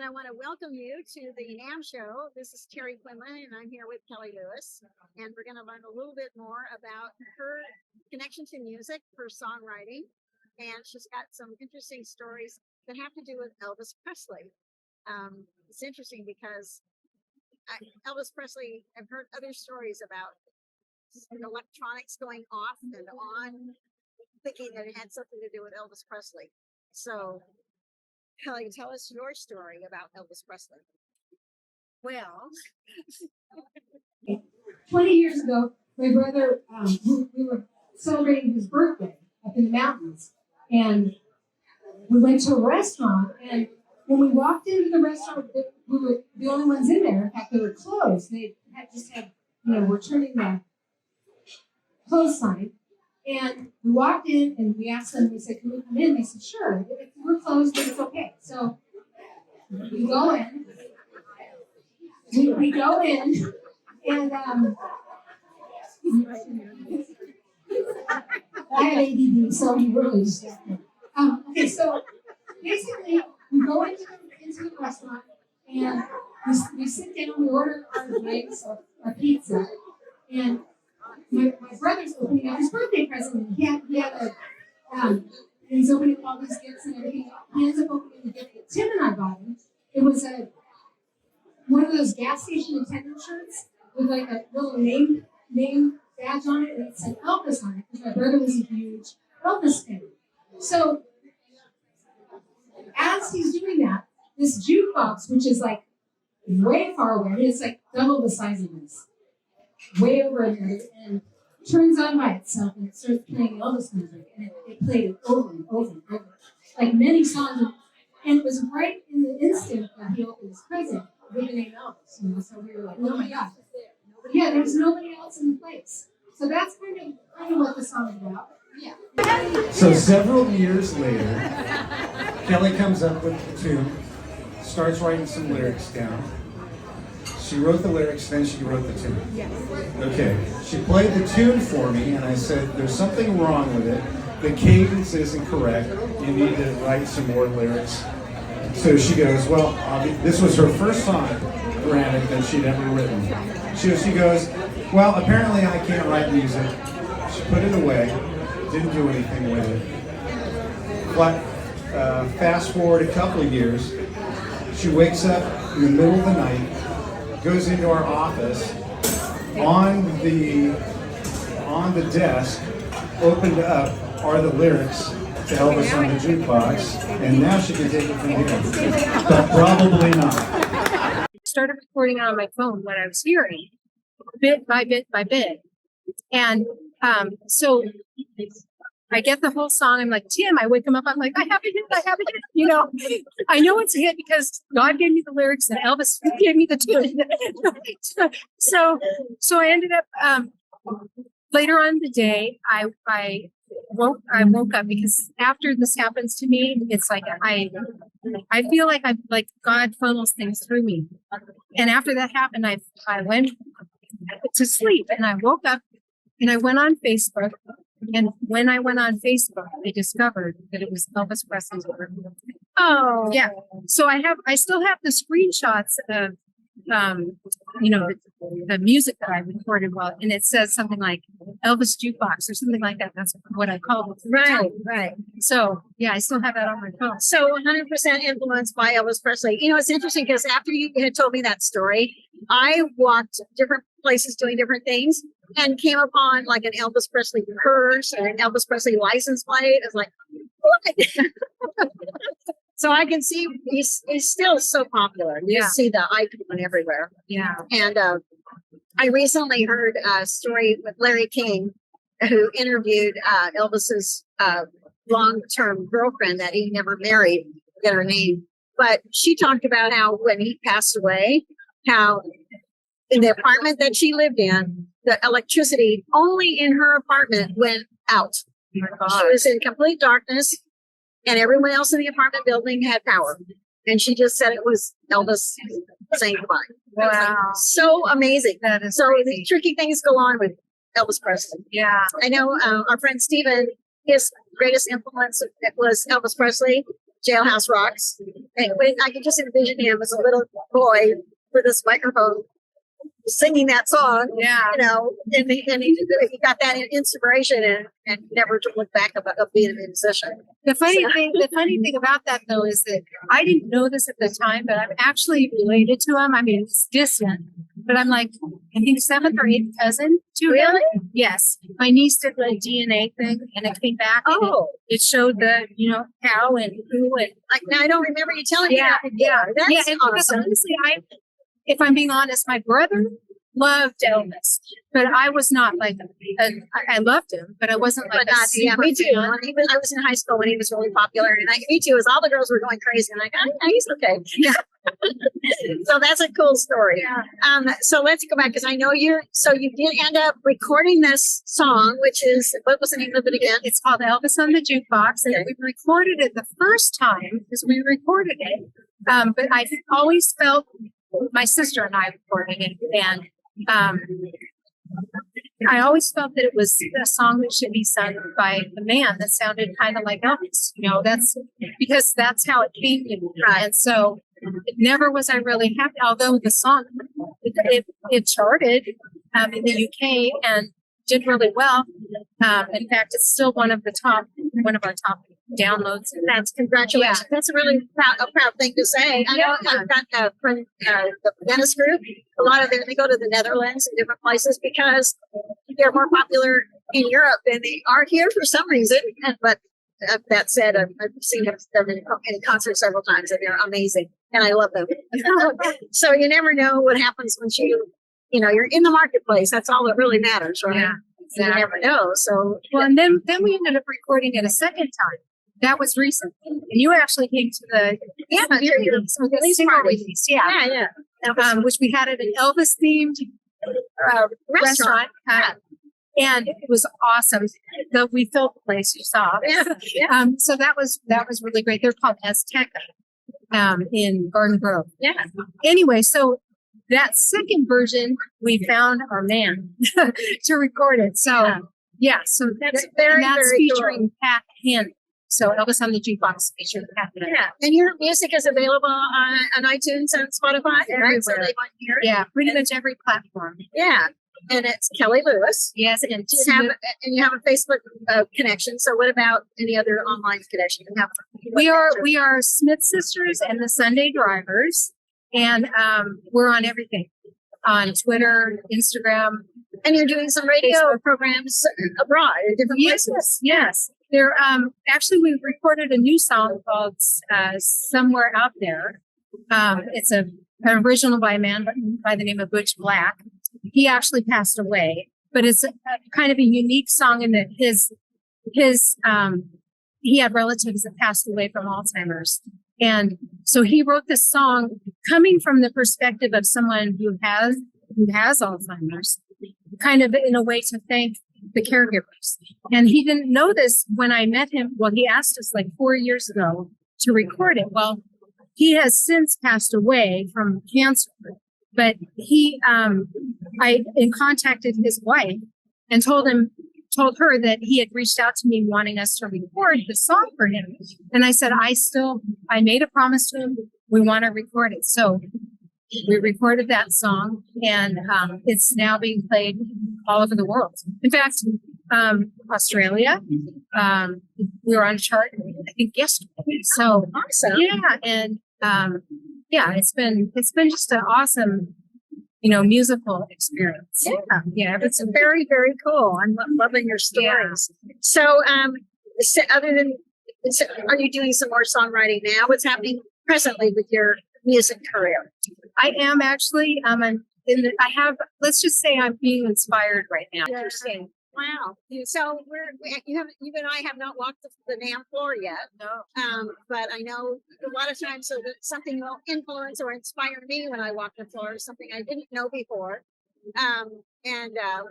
And I want to welcome you to the NAMM show. This is Terri Quinlan, and I'm here with Kelly Lewis. And we're going to learn a little bit more about her connection to music, her songwriting. And she's got some interesting stories that have to do with Elvis Presley. It's interesting because Elvis Presley, I've heard other stories about electronics going off and on, thinking that it had something to do with Elvis Presley. So, Kelly, tell us your story about Elvis Presley. Well, 20 years ago, my brother, we were celebrating his birthday up in the mountains, and we went to a restaurant, and when we walked into the restaurant, we were the only ones in there. In fact, they were closed. They had we're turning the close sign. And we walked in and we asked them, we said, can we come in? They said, sure. If we're closed, then it's okay. So we go in. We go in and I have ADD, so you really distract me. Okay, so basically we go into the restaurant and we sit down, we order our drinks, our pizza, and my brother's opening up his birthday present. He's opening all these gifts and everything. He ends up opening the gift that Tim and I bought him. It was one of those gas station attendant shirts with like a little name badge on it, and it said Elvis on it because my brother was a huge Elvis fan. So as he's doing that, this jukebox, which is like way far away, it's like double the size of this, way over there, and turns on by itself and it starts playing Elvis music, and it played it over and over and over, like many songs, and it was right in the instant that he opened his present with the name Elvis, so we were like, oh my God. Yeah, there's nobody else in the place. So that's kind of what the song is about. Yeah. So several years later, Kelly comes up with the tune, starts writing some lyrics down. She wrote the lyrics, then she wrote the tune. Yes. Okay, she played the tune for me, and I said, there's something wrong with it. The cadence isn't correct. You need to write some more lyrics. So she goes, well, this was her first song, granted, that she'd ever written. She goes, well, apparently I can't write music. She put it away, didn't do anything with it. But fast forward a couple of years, she wakes up in the middle of the night, goes into our office, on the desk, opened up are the lyrics to Elvis on the jukebox, and now she can take it from here. But probably not. Started recording it on my phone what I was hearing, bit by bit by bit. And so I get the whole song. I'm like, Tim, I wake him up. I'm like, I have a hit. I know it's a hit because God gave me the lyrics and Elvis gave me the tune. so I ended up, later on in the day, I woke up because after this happens to me, it's like I feel like God funnels things through me. And after that happened, I went to sleep and I woke up and I went on Facebook. And when I went on Facebook, I discovered that it was Elvis Presley's work. Oh, yeah. So I still have the screenshots of, the music that I recorded and it says something like Elvis Jukebox or something like that. That's what I called it. Right. So yeah, I still have that on my phone. So 100% influenced by Elvis Presley. It's interesting because after you had told me that story, I walked different places doing different things and came upon like an Elvis Presley purse and an Elvis Presley license plate. It's like, what? So I can see he's still so popular. You see the icon everywhere. Yeah. And I recently heard a story with Larry King, who interviewed Elvis's long-term girlfriend that he never married, forget her name. But she talked about how when he passed away, how in the apartment that she lived in, the electricity only in her apartment went out. She was in complete darkness, and everyone else in the apartment building had power. And she just said it was Elvis saying goodbye. Wow. Like, so amazing. That is so crazy. these tricky things go on with Elvis Presley. Yeah. I know our friend Steven, his greatest influence was Elvis Presley, Jailhouse Rocks. Anyway, I can just envision him as a little boy with this microphone singing that song. Yeah. You know, and he got that inspiration and never to look back about being a musician. The funny thing about that though is that I didn't know this at the time, but I'm actually related to him. I mean, it's distant, but I'm like, I think 7th or 8th cousin to him. Really? Yes. My niece did the DNA thing, and it came back. And Oh, it showed the how and who and like now I don't remember you telling me that. yeah. That's And because awesome. honestly, if I'm being honest, my brother loved Elvis, but I was not like I loved him, but I wasn't like But not, yeah, me too. fan. I was in high school when he was really popular, and me too. As all the girls were going crazy, and he's okay. Yeah. So that's a cool story. Yeah. So let's go back because I know you did end up recording this song, which is what was the name of it again? It's called Elvis on the Jukebox, and we recorded it the first time because we recorded it. But I always felt my sister and I recorded it, and I always felt that it was a song that should be sung by a man that sounded kind of like Elvis. That's because that's how it came to me. Right. And so never was I really happy, although the song, it charted in the UK and did really well. In fact, it's still one of our top downloads. That's congratulations. Yeah. That's a really proud thing to say. I know I've got a friend, the Venice group. A lot of them, they go to the Netherlands and different places because they're more popular in Europe than they are here for some reason. But that said, I've seen them in concert several times, and they're amazing, and I love them. So you never know what happens once you're in the marketplace. That's all that really matters, right? Yeah, exactly. You never know. So well, and then we ended up recording it a second time. That was recent, and you actually came to the single release, yeah. Which we had at an Elvis themed restaurant. And it was awesome. Though we filled the place, you saw. Yeah. So that was really great. They're called Azteca in Garden Grove. Yeah. Anyway, so that second version, we found our man to record it. So so that's very featuring cool. Pat Henn. So Elvis on the Jukebox featuring Pat Henn. Yeah, and your music is available on iTunes and Spotify, right? So they might hear it. Yeah, pretty much every platform. Yeah, and it's Kelly Lewis. Yes, and you have a Facebook connection. So what about any other online connection? We are Smith Sisters and the Sunday Drivers, and we're on everything, on Twitter, Instagram. And you're doing some radio programs abroad in different places. Yes. There, actually, we recorded a new song called "Somewhere Out There." It's an original by a man by the name of Butch Black. He actually passed away, but it's kind of a unique song in that he had relatives that passed away from Alzheimer's, and so he wrote this song coming from the perspective of someone who has Alzheimer's, kind of in a way to thank the caregivers. And he didn't know this when I met him. Well, he asked us like 4 years ago to record it. Well, he has since passed away from cancer, but I contacted his wife and told her that he had reached out to me wanting us to record the song for him. And I said, I made a promise to him. We want to record it. So we recorded that song, and it's now being played all over the world. In fact, Australia, we were on a chart, I think, yesterday. So awesome. Yeah, and it's been just an awesome, musical experience. Yeah, it's very, very cool. I'm loving your stories. So, are you doing some more songwriting now? What's happening presently with your music career? I am actually. Let's just say I'm being inspired right now. Interesting. Wow. So you and I have not walked the NAMM floor yet. No. But I know a lot of times so that something will influence or inspire me when I walk the floor, something I didn't know before. And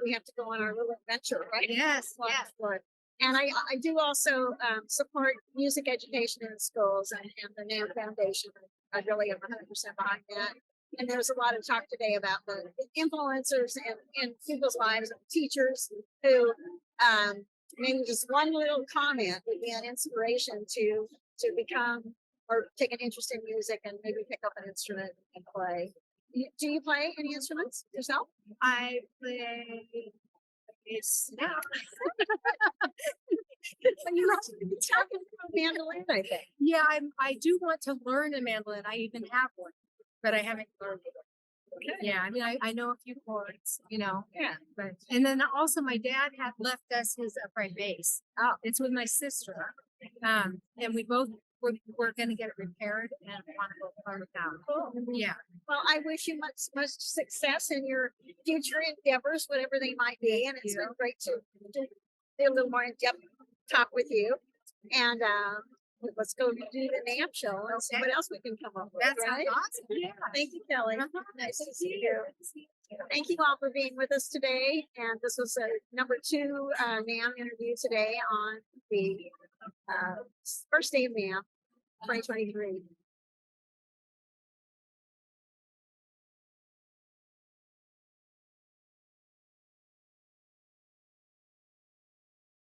we have to go on our little adventure, right? Yes. Walk the floor. And I do also support music education in schools and the NAMM Foundation. I really am 100% behind that. And there's a lot of talk today about the influencers in people's lives, teachers who maybe just one little comment would be an inspiration to become or take an interest in music and maybe pick up an instrument and play. Do you play any instruments yourself? I play bass now. You must be talking about mandolin, I think. Yeah, I do want to learn a mandolin. I even have one, but I haven't learned it. Okay. Yeah, I mean, I know a few chords, you know. Yeah. But and then also my dad had left us his upright bass. Oh. It's with my sister. And we both we're gonna get it repaired and want to go learn it out. Cool. Yeah. Well, I wish you much success in your future endeavors, whatever they might be. And it's been great to do a little more in-depth talk with you. And let's go do the NAMM show and see what else we can come up with. That sounds Right? awesome. Yeah. Thank you, Kelly. Nice to see you. Thank you all for being with us today. And this was number 2 NAMM interview today on the first day of NAMM 2023.